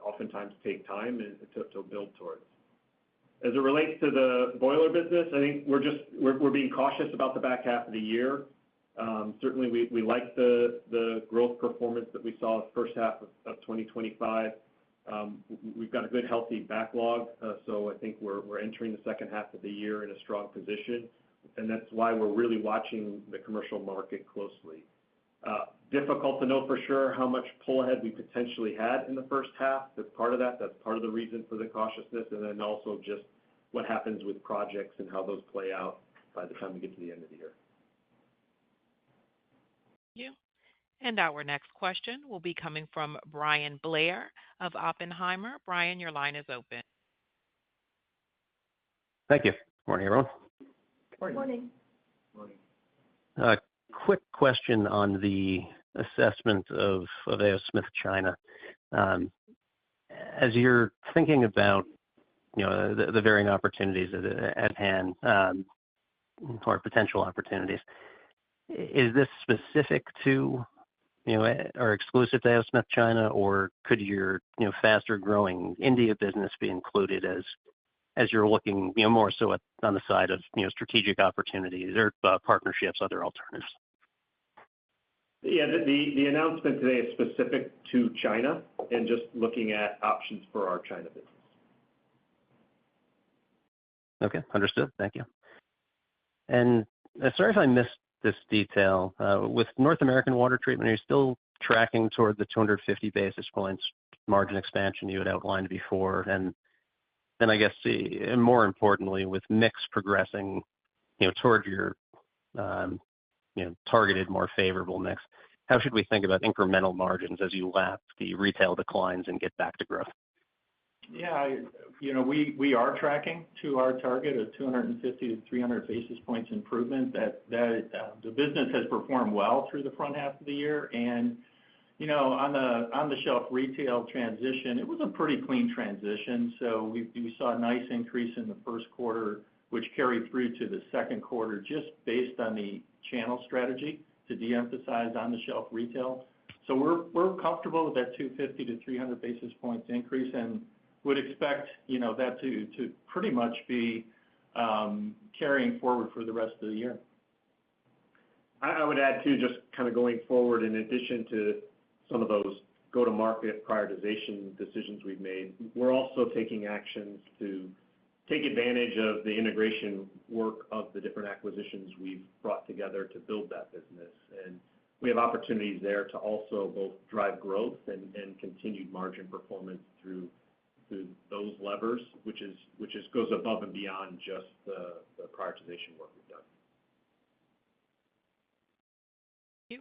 oftentimes take time to build towards. As it relates to the boiler business, I think we're being cautious about the back half of the year. Certainly, we like the growth performance that we saw the first half of 2025. We've got a good, healthy backlog, so I think we're entering the second half of the year in a strong position, and that's why we're really watching the commercial market closely. Difficult to know for sure how much pull ahead we potentially had in the first half. That's part of that. That's part of the reason for the cautiousness, and then also just what happens with projects and how those play out by the time we get to the end of the year. Thank you. And our next question will be coming from Bryan Blair of Oppenheimer. Bryan, your line is open. Thank you. Good morning, everyone. Good morning. Morning. Quick question on the assessment of A.O. Smith China. As you're thinking about the varying opportunities at hand or potential opportunities, is this specific to or exclusive to A.O. Smith China, or could your faster growing India business be included as you're looking more so on the side of strategic opportunities or partnerships, other alternatives? Yeah, the announcement today is specific to China and just looking at options for our China business. Okay, understood. Thank you. And sorry if I missed this detail. With North American water treatment, are you still tracking toward the 250 basis points margin expansion you had outlined before? And then I guess, and more importantly, with mix progressing, toward your, targeted more favorable mix, how should we think about incremental margins as you lap the retail declines and get back to growth? Yeah, we are tracking to our target of 250 to 300 basis points improvement. That the business has performed well through the front half of the year, and on the shelf retail transition, it was a pretty clean transition. So we saw a nice increase in the first quarter, which carried through to the second quarter, just based on the channel strategy to de-emphasize on the shelf retail. So we're comfortable with that 250 to 300 basis points increase, and would expect that to pretty much be carrying forward for the rest of the year. I would add too, just kind of going forward, in addition to some of those go-to-market prioritization decisions we've made, we're also taking actions to take advantage of the integration work of the different acquisitions we've brought together to build that business. And we have opportunities there to also both drive growth and continued margin performance through those levers, which goes above and beyond just the prioritization work we've done.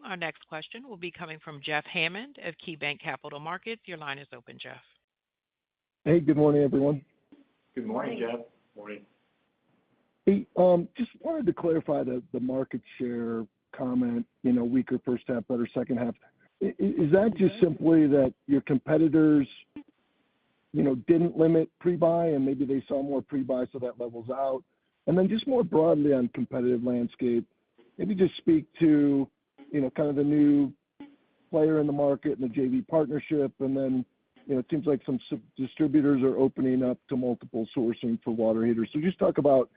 Our next question will be coming from Jeff Hammond of KeyBanc Capital Markets. Your line is open, Jeff. Hey, good morning, everyone. Good morning, Jeff. Morning. Hey, just wanted to clarify the market share comment, weaker first half, better second half. Is that just simply that your competitors, didn't limit pre-buy and maybe they saw more pre-buy so that levels out? And then just more broadly on competitive landscape, maybe just speak to, kind of the new player in the market and the JV partnership. And then, it seems like some distributors are opening up to multiple sourcing for water heaters. So just talk about,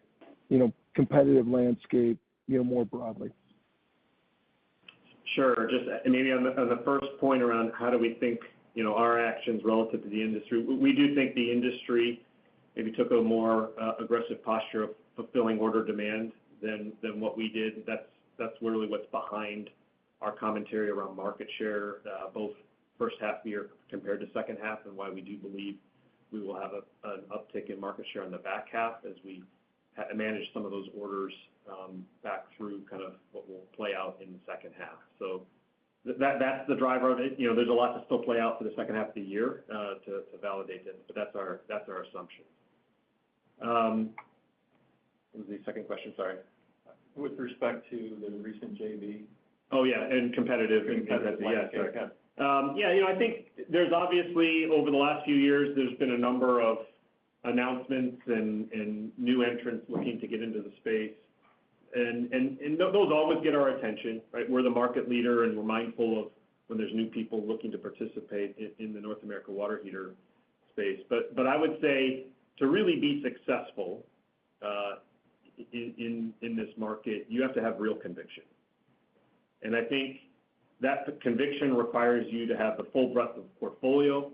competitive landscape, more broadly. Sure. Just maybe on the first point around how do we think, our actions relative to the industry, we do think the industry maybe took a more aggressive posture of fulfilling order demand than what we did. That's really what's behind our commentary around market share, both first half of the year compared to second half, and why we do believe we will have an uptick in market share in the back half as we manage some of those orders back through kind of what will play out in the second half. So that's the driver of it. There's a lot to still play out for the second half of the year to validate this, but that's our assumption. What was the second question? Sorry. With respect to the recent JV. Oh yeah, and competitive. I think there's obviously over the last few years there's been a number of announcements and new entrants looking to get into the space, and those always get our attention, right? We're the market leader, and we're mindful of when there's new people looking to participate in the North America water heater space. But I would say to really be successful in this market, you have to have real conviction. And I think that conviction requires you to have the full breadth of portfolio.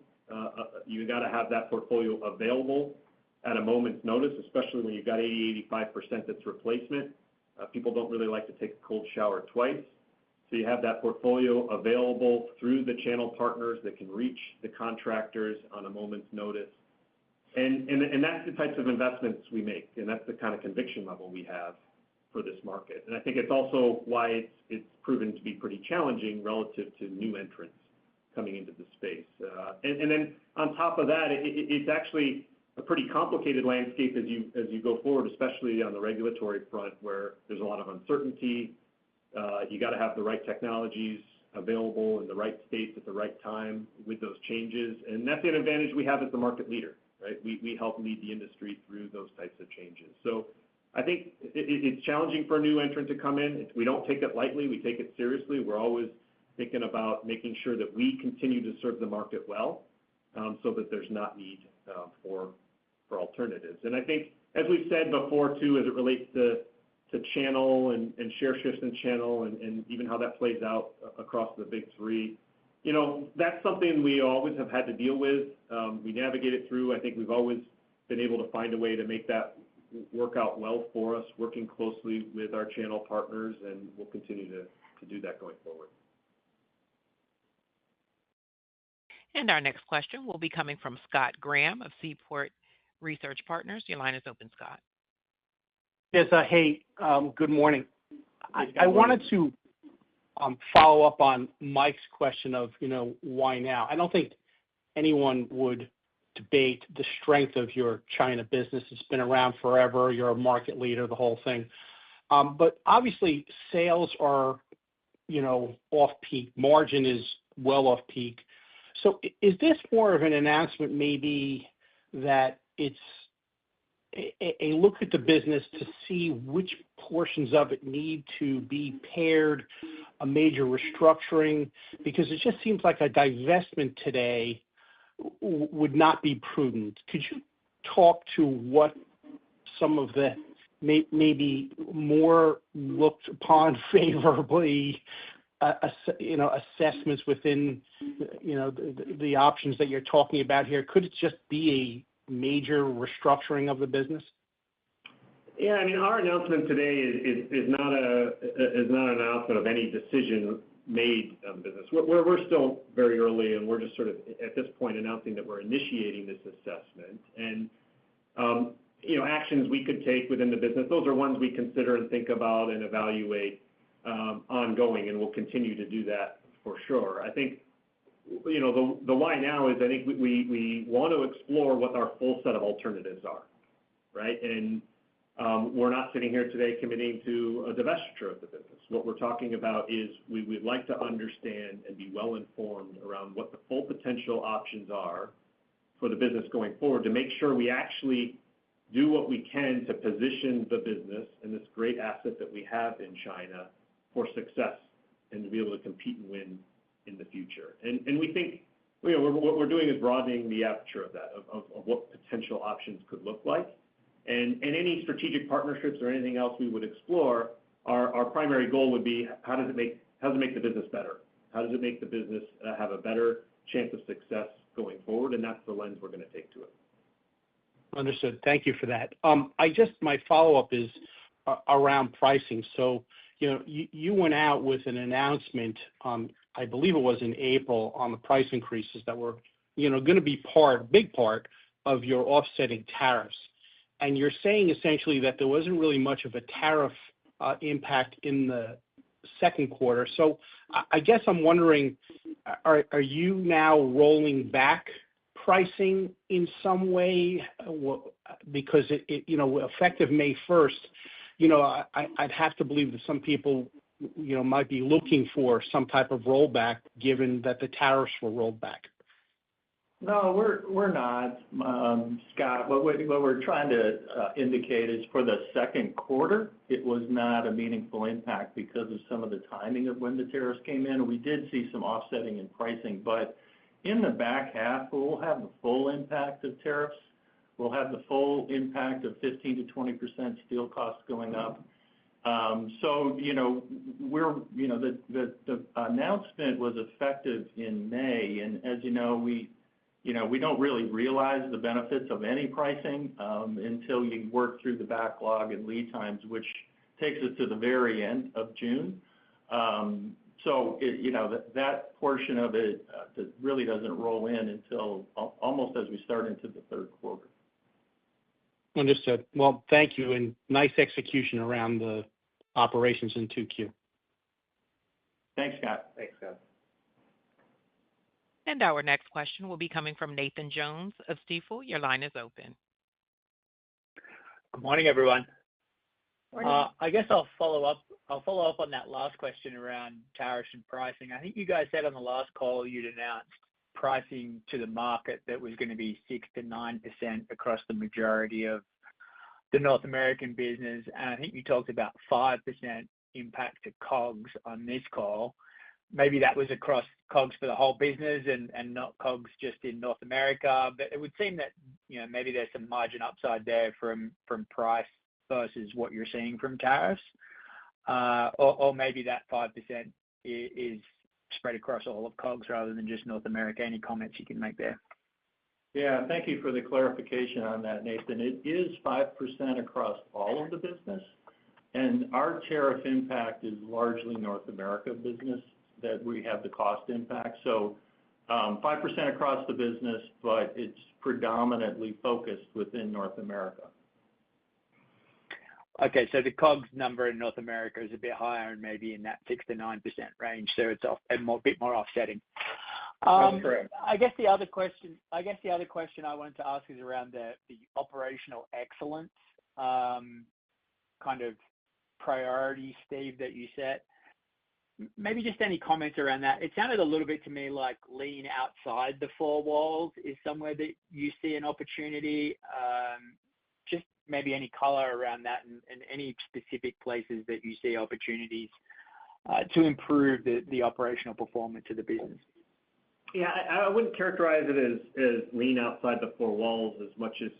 You got to have that portfolio available at a moment's notice, especially when you've got 80-85% that's replacement. People don't really like to take a cold shower twice. So you have that portfolio available through the channel partners that can reach the contractors on a moment's notice. And that's the types of investments we make, and that's the kind of conviction level we have for this market. And I think it's also why it's proven to be pretty challenging relative to new entrants coming into the space. And then on top of that, it's actually a pretty complicated landscape as you go forward, especially on the regulatory front, where there's a lot of uncertainty. You got to have the right technologies available in the right states at the right time with those changes, and that's an advantage we have as the market leader, right? We help lead the industry through those types of changes. So I think it's challenging for a new entrant to come in. We don't take it lightly. We take it seriously. We're always thinking about making sure that we continue to serve the market well, so that there's not need for alternatives. And I think, as we've said before too, as it relates to channel and share shifts in channel and even how that plays out across the big three, that's something we always have had to deal with. We navigate it through. I think we've always been able to find a way to make that work out well for us, working closely with our channel partners, and we'll continue to do that going forward. And our next question will be coming from Scott Graham of Seaport Research Partners. Your line is open, Scott. Yes, hey, good morning. I wanted to follow up on Mike's question of, why now? I don't think anyone would debate the strength of your China business. It's been around forever. You're a market leader, the whole thing. But obviously, sales are, off peak. Margin is well off peak. So is this more of an announcement maybe that it's a look at the business to see which portions of it need to be paired, a major restructuring? Because it just seems like a divestment today would not be prudent. Could you talk to what some of the maybe more looked upon favorably assessments within the options that you're talking about here? Could it just be a major restructuring of the business? Yeah, I mean, our announcement today is not an announcement of any decision made on the business. We're still very early, and we're just sort of at this point announcing that we're initiating this assessment. And actions we could take within the business, those are ones we consider and think about and evaluate ongoing, and we'll continue to do that for sure. I think the why now is I think we want to explore what our full set of alternatives are, right? And we're not sitting here today committing to a divestiture of the business. What we're talking about is we would like to understand and be well informed around what the full potential options are for the business going forward to make sure we actually do what we can to position the business and this great asset that we have in China for success and to be able to compete and win in the future. And we think what we're doing is broadening the aperture of that, of what potential options could look like. And any strategic partnerships or anything else we would explore, our primary goal would be how does it make the business better? How does it make the business have a better chance of success going forward? And that's the lens we're going to take to it. Understood. Thank you for that. My follow-up is around pricing. So, you went out with an announcement, I believe it was in April, on the price increases that were, going to be big part of your offsetting tariffs. And you're saying essentially that there wasn't really much of a tariff impact in the second quarter. So I guess I'm wondering, are you now rolling back pricing in some way? Because effective May 1st, I'd have to believe that some people, might be looking for some type of rollback given that the tariffs were rolled back. No, we're not, Scott. What we're trying to indicate is for the second quarter, it was not a meaningful impact because of some of the timing of when the tariffs came in. We did see some offsetting in pricing, but in the back half, we'll have the full impact of tariffs. We'll have the full impact of 15 to 20% steel costs going up. So, the announcement was effective in May, and as you know, we don't really realize the benefits of any pricing until you work through the backlog and lead times, which takes us to the very end of June. So, that portion of it really doesn't roll in until almost as we start into the third quarter. Understood. Well, thank you, and nice execution around the operations in 2Q. Thanks, Scott. Thanks, Scott. And our next question will be coming from Nathan Jones of Stifel. Your line is open. Good morning, everyone. Morning. I guess I'll follow up on that last question around tariffs and pricing. I think you guys said on the last call you'd announced pricing to the market that was going to be 6 to 9% across the majority of the North American business, and I think you talked about 5% impact to COGS on this call. Maybe that was across COGS for the whole business and not COGS just in North America, but it would seem that maybe there's some margin upside there from price versus what you're seeing from tariffs, or maybe that 5% is spread across all of COGS rather than just North America. Any comments you can make there? Yeah, thank you for the clarification on that, Nathan. It is 5% across all of the business, and our tariff impact is largely North America business that we have the cost impact. So 5% across the business, but it's predominantly focused within North America. Okay, so the COGS number in North America is a bit higher and maybe in that 6 to 9% range, so it's a bit more offsetting. That's correct. I guess the other question I wanted to ask is around the operational excellence kind of priority, Steve, that you set. Maybe just any comments around that. It sounded a little bit to me like lean outside the four walls is somewhere that you see an opportunity. Just maybe any color around that and any specific places that you see opportunities to improve the operational performance of the business. Yeah, I wouldn't characterize it as lean outside the four walls as much as,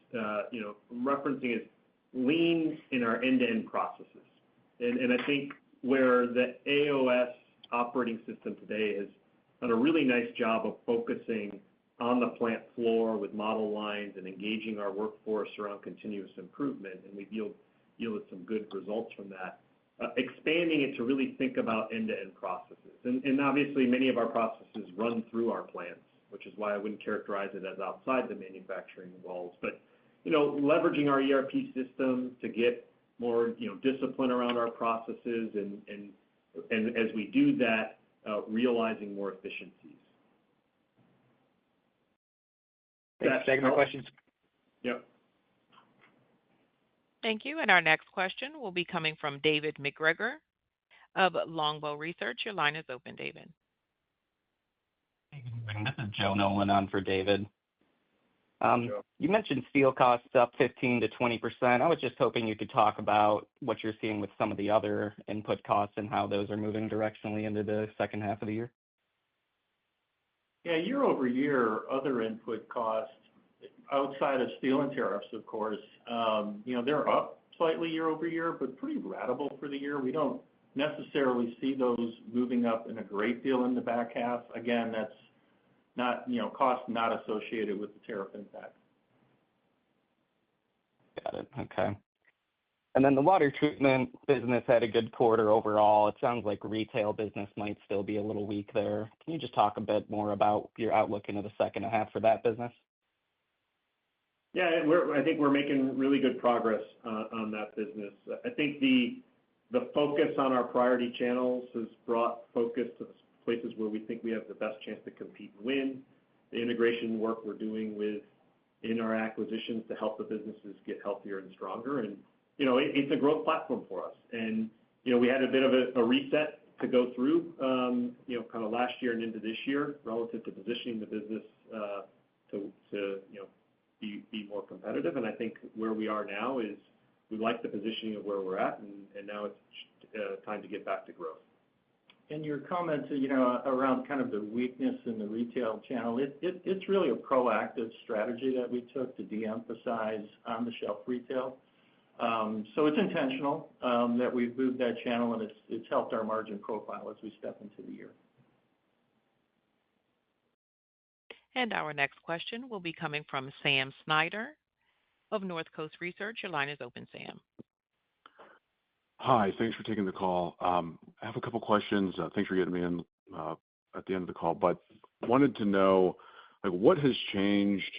referencing as lean in our end-to-end processes. And I think where the AOS operating system today has done a really nice job of focusing on the plant floor with model lines and engaging our workforce around continuous improvement, and we've yielded some good results from that. Expanding it to really think about end-to-end processes. And obviously many of our processes run through our plants, which is why I wouldn't characterize it as outside the manufacturing walls. But, leveraging our ERP system to get more, discipline around our processes and as we do that, realizing more efficiencies. Thanks for taking my questions. Yep. Thank you. And our next question will be coming from David McGregor of Longbow Research. Your line is open, David. Hey, good morning. This is Joe Nolan on for David. Joe. You mentioned steel costs up 15 to 20%. I was just hoping you could talk about what you're seeing with some of the other input costs and how those are moving directionally into the second half of the year. Yeah, year over year, other input costs outside of steel and tariffs, of course, they're up slightly year over year, but pretty ratable for the year. We don't necessarily see those moving up in a great deal in the back half. Again, that's not, cost not associated with the tariff impact. Got it. Okay. And then the water treatment business had a good quarter overall. It sounds like retail business might still be a little weak there. Can you just talk a bit more about your outlook into the second half for that business? Yeah, I think we're making really good progress on that business. I think the focus on our priority channels has brought focus to the places where we think we have the best chance to compete and win. The integration work we're doing in our acquisitions to help the businesses get healthier and stronger. And, it's a growth platform for us. And, we had a bit of a reset to go through, kind of last year and into this year relative to positioning the business to be more competitive. And I think where we are now is we like the positioning of where we're at, and now it's time to get back to growth. And your comments, around kind of the weakness in the retail channel, it's really a proactive strategy that we took to de-emphasize on-the-shelf retail. So it's intentional that we've moved that channel, and it's helped our margin profile as we step into the year. And our next question will be coming from Sam Snyder of Northcoast Research. Your line is open, Sam. Hi, thanks for taking the call. I have a couple questions. Thanks for getting me in at the end of the call, but wanted to know, what has changed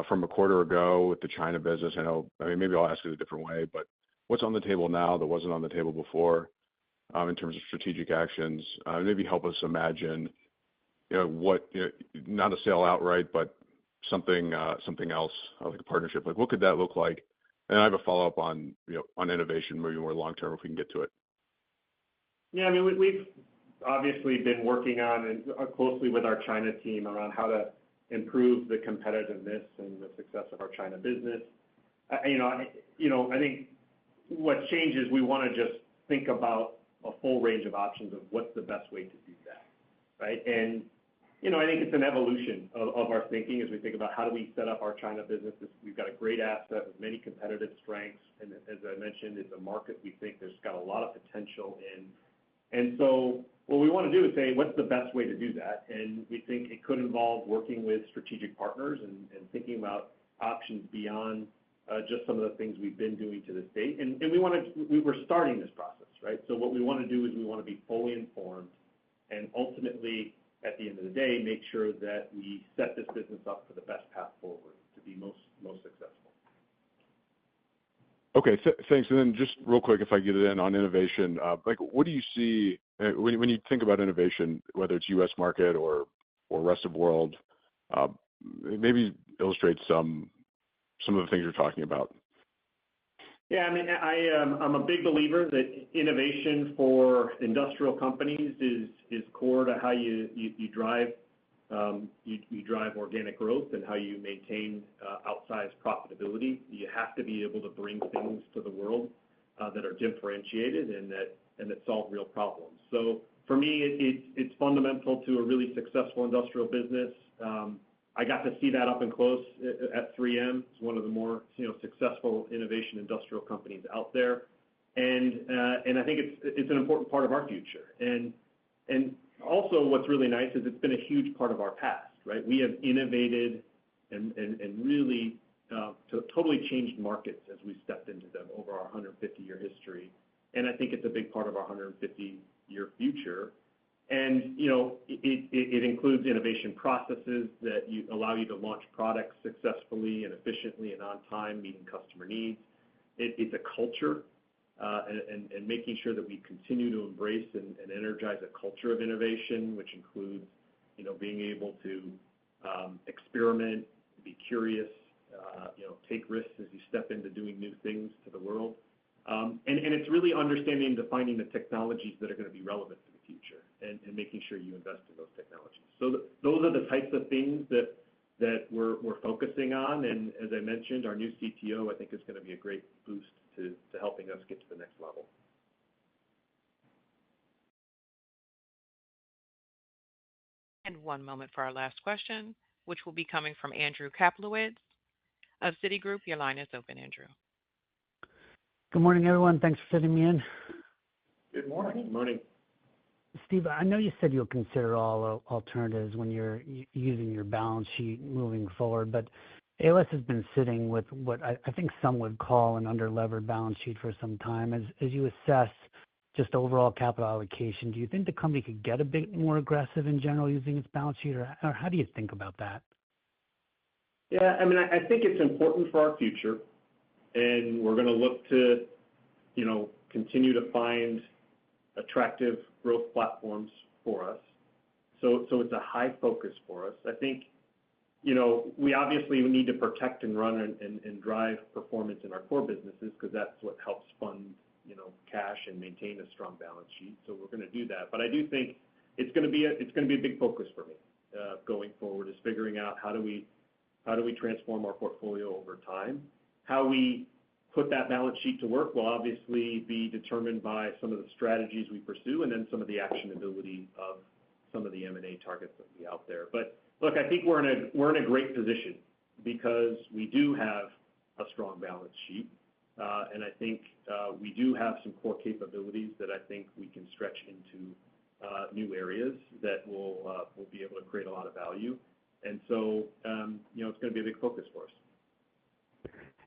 from a quarter ago with the China business? Maybe I'll ask it a different way, but what's on the table now that wasn't on the table before in terms of strategic actions? Maybe help us imagine, what, not a sale outright, but something else, like a partnership. What could that look like? And I have a follow-up on innovation, maybe more long-term, if we can get to it. Yeah, we've obviously been working on and closely with our China team around how to improve the competitiveness and the success of our China business. I think what changes, we want to just think about a full range of options of what's the best way to do that, right? And I think it's an evolution of our thinking as we think about how do we set up our China business. We've got a great asset with many competitive strengths, and as I mentioned, it's a market we think there's got a lot of potential in. And so what we want to do is say, what's the best way to do that? And we think it could involve working with strategic partners and thinking about options beyond just some of the things we've been doing to this date. And we're starting this process, right? So what we want to do is we want to be fully informed and ultimately, at the end of the day, make sure that we set this business up for the best path forward to be most successful. Okay, thanks. And then just real quick, if I get it in on innovation, like what do you see when you think about innovation, whether it's U.S. market or rest of world? Maybe illustrate some of the things you're talking about. Yeah, I mean, I'm a big believer that innovation for industrial companies is core to how you drive organic growth and how you maintain outsized profitability. You have to be able to bring things to the world that are differentiated and that solve real problems. So for me, it's fundamental to a really successful industrial business. I got to see that up and close at 3M. It's one of the more successful innovation industrial companies out there, and I think it's an important part of our future. And also, what's really nice is it's been a huge part of our past, right? We have innovated and really totally changed markets as we stepped into them over our 150-year history, and I think it's a big part of our 150-year future. And it includes innovation processes that allow you to launch products successfully and efficiently and on time, meeting customer needs. It's a culture, and making sure that we continue to embrace and energize a culture of innovation, which includes being able to experiment, be curious, take risks as you step into doing new things to the world. And it's really understanding and defining the technologies that are going to be relevant to the future and making sure you invest in those technologies. So those are the types of things that we're focusing on. And as I mentioned, our new CTO, I think, is going to be a great boost to helping us get to the next level. And one moment for our last question, which will be coming from Andrew Kaplowitz of Citigroup. Your line is open, Andrew. Good morning, everyone. Thanks for fitting me in. Good morning. Good morning. Steve, I know you said you'll consider all alternatives when you're using your balance sheet moving forward, but AOS has been sitting with what I think some would call an under-levered balance sheet for some time. As you assess just overall capital allocation, do you think the company could get a bit more aggressive in general using its balance sheet, or how do you think about that? Yeah, I mean, I think it's important for our future, and we're going to look to, continue to find attractive growth platforms for us. So it's a high focus for us. I think, we obviously need to protect and run and drive performance in our core businesses because that's what helps fund, cash and maintain a strong balance sheet. So we're going to do that. But I do think it's going to be a big focus for me going forward, is figuring out how do we transform our portfolio over time. How we put that balance sheet to work will obviously be determined by some of the strategies we pursue and then some of the actionability of some of the M&A targets that will be out there. But look, I think we're in a great position because we do have a strong balance sheet, and I think we do have some core capabilities that I think we can stretch into new areas that will be able to create a lot of value. And so, it's going to be a big focus for us.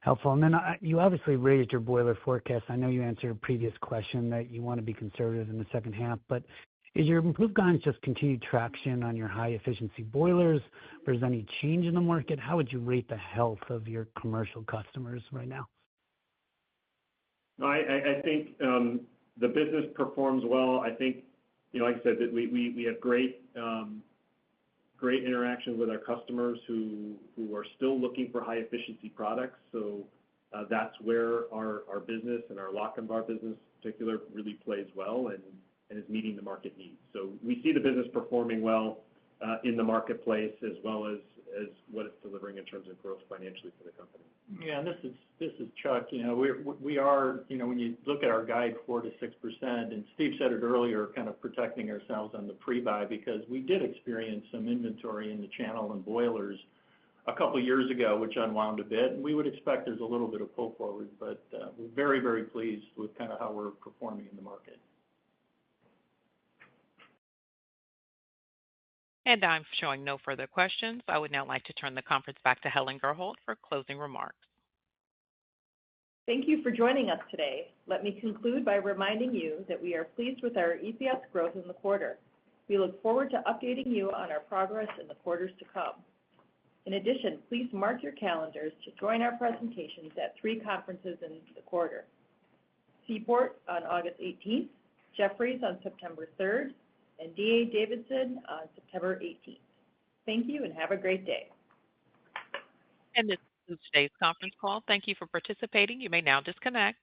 Helpful. And then you obviously raised your boiler forecast. I know you answered a previous question that you want to be conservative in the second half, but is your improved guidance just continued traction on your high-efficiency boilers, or is there any change in the market? How would you rate the health of your commercial customers right now? No, I think the business performs well. I think, like I said, that we have great interactions with our customers who are still looking for high-efficiency products. So that's where our business and our Lochinvar business in particular really plays well and is meeting the market needs. So we see the business performing well in the marketplace as well as what it's delivering in terms of growth financially for the company. Yeah, and this is Chuck. We are, when you look at our guide 4 to 6%, and Steve said it earlier, kind of protecting ourselves on the pre-buy because we did experience some inventory in the channel and boilers a couple years ago, which unwound a bit. And we would expect there's a little bit of pull forward, but we're very, very pleased with kind of how we're performing in the market. And I'm showing no further questions. I would now like to turn the conference back to Helen Gerhold for closing remarks. Thank you for joining us today. Let me conclude by reminding you that we are pleased with our EPS growth in the quarter. We look forward to updating you on our progress in the quarters to come. In addition, please mark your calendars to join our presentations at 3 conferences in the quarter: Seaport on August 18th, Jefferies on September 3rd, and D.A. Davidson on September 18th. Thank you and have a great day. And this concludes today's conference call. Thank you for participating. You may now disconnect.